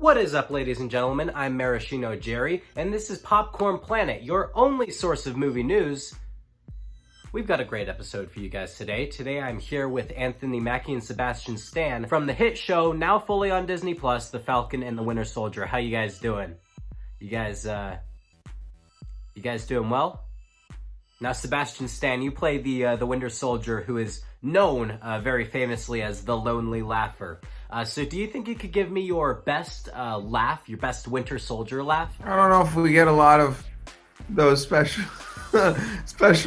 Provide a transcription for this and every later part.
What is up, ladies and gentlemen? I'm Maraschino Jerry, and this is Popcorn Planet, your only source of movie news. We've got a great episode for you guys today. Today I'm here with Anthony Mackie and Sebastian Stan from the hit show, now fully on Disney+, The Falcon and the Winter Soldier. How you guys doing? You guys doing well? Now, Sebastian Stan, you play the Winter Soldier, who is known very famously as the Lonely Laugher. So do you think you could give me your best laugh, your best Winter Soldier laugh? I don't know if we get a lot of those special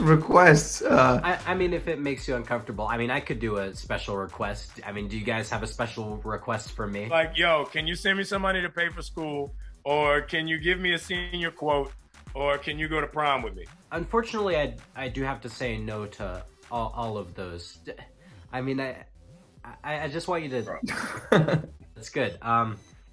requests. I mean, if it makes you uncomfortable. I mean, I could do a special request. I mean, do you guys have a special request for me? Like, yo, can you send me some money to pay for school? Or can you give me a senior quote? Or can you go to prom with me? Unfortunately, I do have to say no to all of those. I mean, I just want you to... That's good.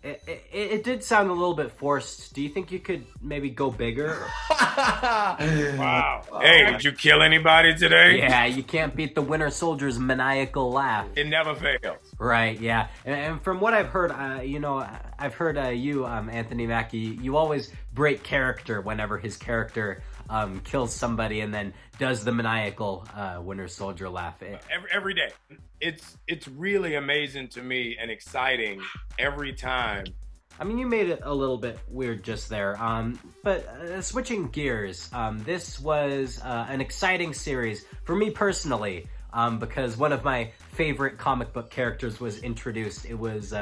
It did sound a little bit forced. Do you think you could maybe go bigger? Wow. Hey, did you kill anybody today? Yeah, you can't beat the Winter Soldier's maniacal laugh. It never fails. Right, yeah. And from what I've heard, I've heard you, Anthony Mackie, you always break character whenever his character kills somebody and then does the maniacal Winter Soldier laugh. Every day. It's really amazing to me and exciting every time. I mean, you made it a little bit weird just there. But switching gears, this was an exciting series for me personally, because one of my favorite comic book characters was introduced. It was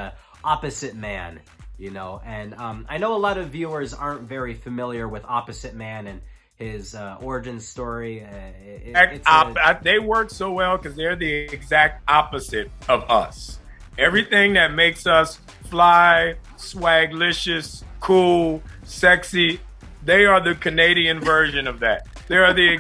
Opposite Man, you know, and I know a lot of viewers aren't very familiar with Opposite Man and his origin story. They work so well because they're the exact opposite of us. Everything that makes us fly, swaglicious, cool, sexy, they are the Canadian version of that. They are the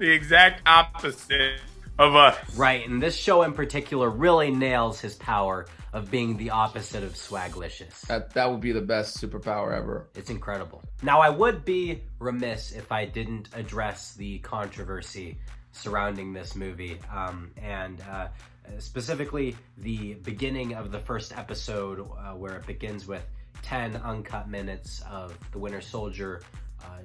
exact opposite of us. Right, and this show in particular really nails his power of being the opposite of swaglicious. That would be the best superpower ever. It's incredible. Now, I would be remiss if I didn't address the controversy surrounding this movie, and specifically the beginning of the first episode, where it begins with 10 uncut minutes of the Winter Soldier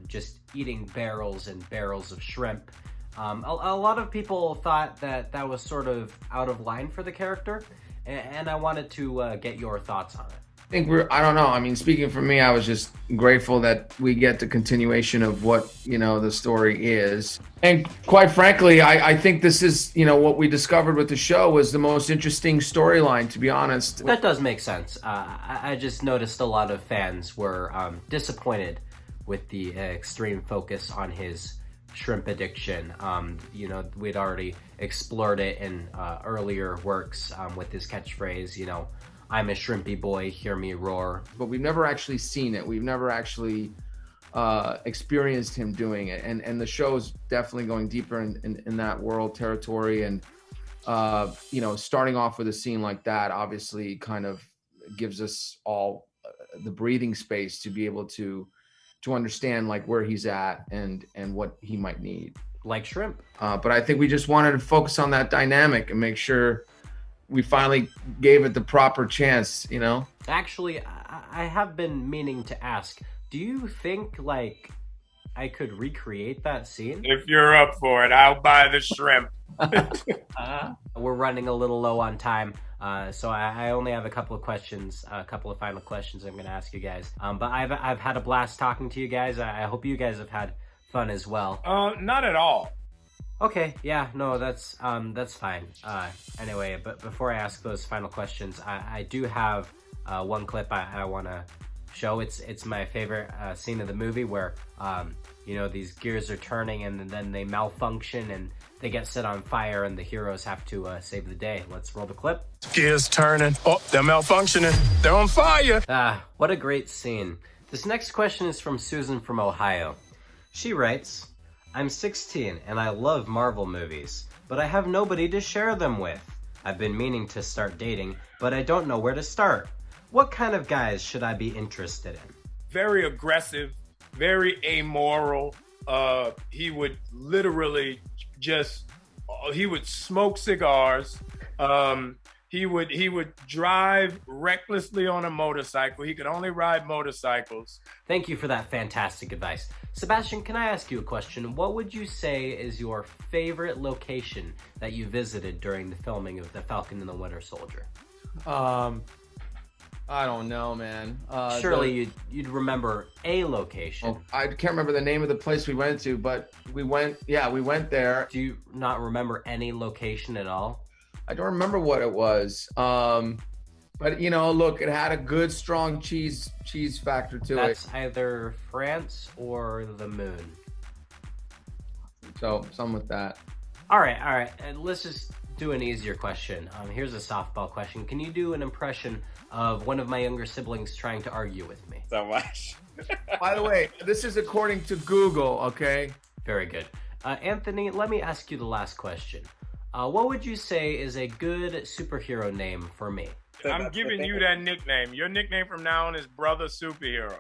just eating barrels and barrels of shrimp. A lot of people thought that was sort of out of line for the character, and I wanted to get your thoughts on it. I think I don't know. I mean, speaking for me, I was just grateful that we get the continuation of what, the story is. And quite frankly, I think this is, what we discovered with the show was the most interesting storyline, to be honest. That does make sense. I just noticed a lot of fans were disappointed with the extreme focus on his shrimp addiction. We'd already explored it in earlier works with his catchphrase, I'm a shrimpy boy, hear me roar. But we've never actually seen it. We've never actually experienced him doing it. And the show's definitely going deeper in that world territory. And, starting off with a scene like that obviously kind of gives us all the breathing space to be able to understand like where he's at and what he might need. Like shrimp. But I think we just wanted to focus on that dynamic and make sure we finally gave it the proper chance, Actually, I have been meaning to ask, do you think, like, I could recreate that scene? If you're up for it, I'll buy the shrimp. We're running a little low on time, so I only have a couple of questions, a couple of final questions I'm going to ask you guys. But I've had a blast talking to you guys. I hope you guys have had fun as well. Not at all. Okay, yeah, no, that's fine. Anyway, but before I ask those final questions, I do have one clip I want to show. It's my favorite scene of the movie where, these gears are turning and then they malfunction and they get set on fire and the heroes have to save the day. Let's roll the clip. Gears turning. Oh, they're malfunctioning. They're on fire. What a great scene. This next question is from Susan from Ohio. She writes, I'm 16 and I love Marvel movies, but I have nobody to share them with. I've been meaning to start dating, but I don't know where to start. What kind of guys should I be interested in? Very aggressive, very amoral. He would literally he would smoke cigars. He would drive recklessly on a motorcycle. He could only ride motorcycles. Thank you for that fantastic advice. Sebastian, can I ask you a question? What would you say is your favorite location that you visited during the filming of The Falcon and the Winter Soldier? I don't know, man. Surely you'd remember a location. Oh, I can't remember the name of the place we went to, but we went there. Do you not remember any location at all? I don't remember what it was. But look, it had a good, strong cheese factor to it. That's either France or the moon. So, something with that. All right. Let's just do an easier question. Here's a softball question. Can you do an impression of one of my younger siblings trying to argue with me? So much. By the way, this is according to Google, okay? Very good. Anthony, let me ask you the last question. What would you say is a good superhero name for me? I'm giving you that nickname. Your nickname from now on is Brother Superhero.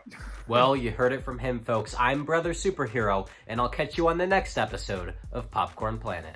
Well, you heard it from him, folks. I'm Brother Superhero, and I'll catch you on the next episode of Popcorn Planet.